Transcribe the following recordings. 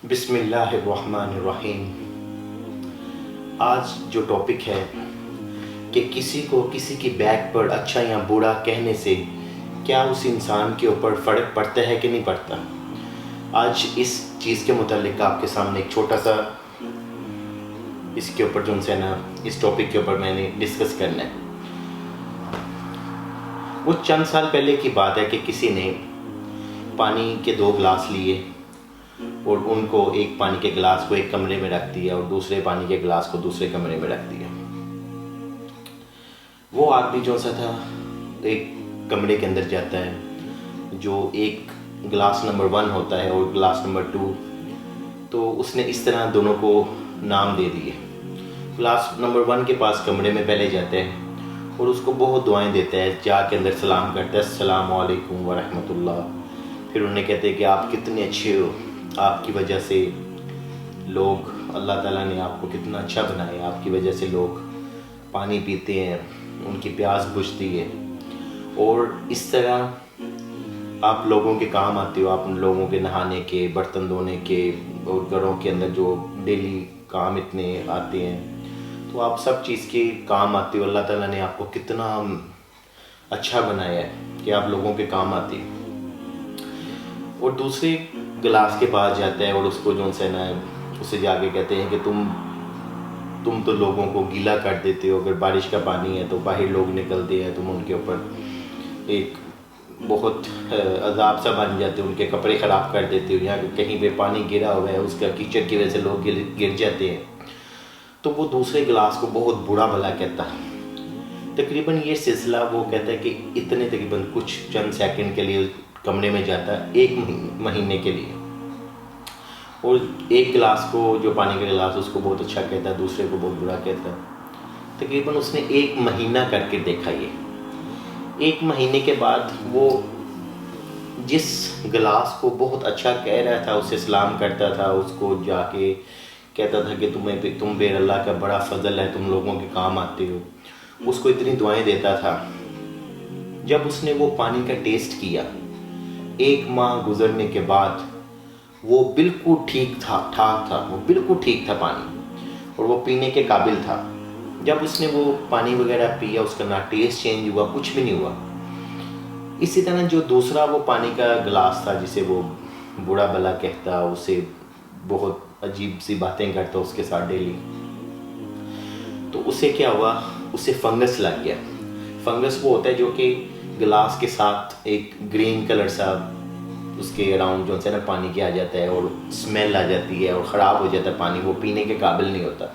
بسم اللہ الرحمن الرحیم۔ آج جو ٹاپک ہے کہ کسی کو کسی کی بیک پر اچھا یا برا کہنے سے کیا اس انسان کے اوپر فرق پڑتا ہے کہ نہیں پڑتا، آج اس چیز کے متعلق آپ کے سامنے ایک چھوٹا سا اس کے اوپر جو ہے نا اس ٹاپک کے اوپر میں نے ڈسکس کرنا ہے۔ وہ چند سال پہلے کی بات ہے کہ کسی نے پانی کے 2 گلاس لیے اور ان کو ایک پانی کے گلاس کو ایک کمرے میں رکھ دیا اور دوسرے پانی کے گلاس کو دوسرے کمرے میں رکھ دیا۔ وہ آدمی جو سا تھا ایک کمرے کے اندر جاتا ہے جو ایک گلاس نمبر 1 ہوتا ہے اور گلاس نمبر 2، تو اس نے اس طرح دونوں کو نام دے دیے۔ گلاس نمبر 1 کے پاس کمرے میں پہلے جاتا ہے اور اس کو بہت دعائیں دیتا ہے، جا کے اندر سلام کرتا ہے، السلام علیکم ورحمۃ اللہ۔ پھر انہیں کہتے ہیں کہ آپ کتنے اچھے ہو، آپ کی وجہ سے لوگ، اللہ تعالیٰ نے آپ کو کتنا اچھا بنایا، آپ کی وجہ سے لوگ پانی پیتے ہیں، ان کی پیاس بجھتی ہے، اور اس طرح آپ لوگوں کے کام آتے ہو، آپ ان لوگوں کے نہانے کے، برتن دھونے کے اور گھروں کے اندر جو ڈیلی کام اتنے آتے ہیں، تو آپ سب چیز کے کام آتے ہو۔ اللہ تعالیٰ نے آپ کو کتنا اچھا بنایا ہے کہ آپ لوگوں کے کام آتے ہو۔ اور دوسرے گلاس کے پاس جاتا ہے اور اس کو جو ہے نا اسے جا کے کہتے ہیں کہ تم تو لوگوں کو گیلا کر دیتے ہو، اگر بارش کا پانی ہے تو باہر لوگ نکلتے ہیں، تم ان کے اوپر ایک بہت عذاب سا بن جاتے ہو، ان کے کپڑے خراب کر دیتے ہو، یا کہیں پہ پانی گرا ہوا ہے اس کا کیچڑ کی وجہ سے لوگ گر جاتے ہیں۔ تو وہ دوسرے گلاس کو بہت برا بھلا کہتا ہے۔ تقریباً یہ سلسلہ وہ کہتا ہے کہ اتنے تقریباً کچھ چند سیکنڈ کے لیے کمرے میں جاتا ہے، 1 مہینے کے لیے، اور ایک گلاس کو جو پانی کا گلاس اس کو بہت اچھا کہتا ہے، دوسرے کو بہت برا کہتا ہے۔ تقریباً اس نے 1 مہینہ کر کے دیکھا۔ یہ 1 مہینے کے بعد وہ جس گلاس کو بہت اچھا کہہ رہا تھا، اسے سلام کرتا تھا، اس کو جا کے کہتا تھا کہ تم پہ اللہ کا بڑا فضل ہے، تم لوگوں کے کام آتے ہو، اس کو اتنی دعائیں دیتا تھا، جب اس نے وہ پانی کا ٹیسٹ کیا 1 ماہ گزرنے کے بعد، وہ بالکل ٹھیک تھا، وہ بالکل ٹھیک تھا پانی، اور وہ پینے کے قابل تھا۔ جب اس نے وہ پانی وغیرہ پیا، اس کا نہ ٹیسٹ چینج ہوا، کچھ بھی نہیں ہوا۔ اسی طرح جو دوسرا وہ پانی کا گلاس تھا جسے وہ برا بھلا کہتا، اسے بہت عجیب سی باتیں کرتا اس کے ساتھ ڈیلی، تو اسے کیا ہوا، اسے فنگس لگ گیا۔ فنگس وہ ہوتا ہے جو کہ گلاس کے ساتھ ایک گرین کلر سا اس کے اراؤنڈ جو ہے نا پانی کے آ جاتا ہے، اور اسمیل آ جاتی ہے اور خراب ہو جاتا ہے پانی، وہ پینے کے قابل نہیں ہوتا۔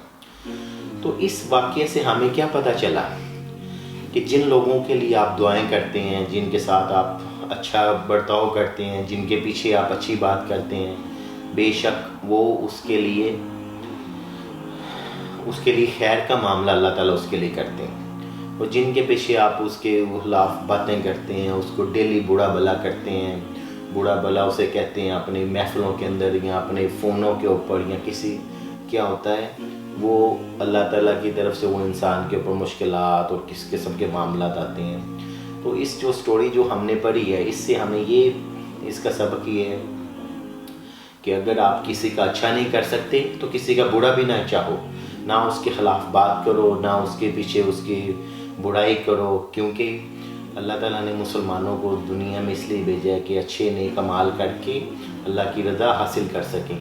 تو اس واقعے سے ہمیں کیا پتہ چلا کہ جن لوگوں کے لیے آپ دعائیں کرتے ہیں، جن کے ساتھ آپ اچھا برتاؤ کرتے ہیں، جن کے پیچھے آپ اچھی بات کرتے ہیں، بے شک وہ اس کے لیے خیر کا معاملہ اللہ تعالیٰ اس کے لیے کرتے ہیں، اور جن کے پیچھے آپ اس کے خلاف باتیں کرتے ہیں، اس کو ڈیلی برا بھلا کرتے ہیں، برا بھلا اسے کہتے ہیں اپنی محفلوں کے اندر یا اپنے فونوں کے اوپر، یا کسی کیا ہوتا ہے وہ اللہ تعالیٰ کی طرف سے وہ انسان کے اوپر مشکلات اور کس قسم کے معاملات آتے ہیں۔ تو اس جو سٹوری جو ہم نے پڑھی ہے، اس سے ہمیں اس کا سبق یہ ہے کہ اگر آپ کسی کا اچھا نہیں کر سکتے تو کسی کا برا بھی نہ چاہو، نہ اس کے خلاف بات کرو، نہ اس کے پیچھے اس کی برائی کرو، کیونکہ اللہ تعالیٰ نے مسلمانوں کو دنیا میں اس لیے بھیجا ہے کہ اچھے نیک اعمال کر کے اللہ کی رضا حاصل کر سکیں۔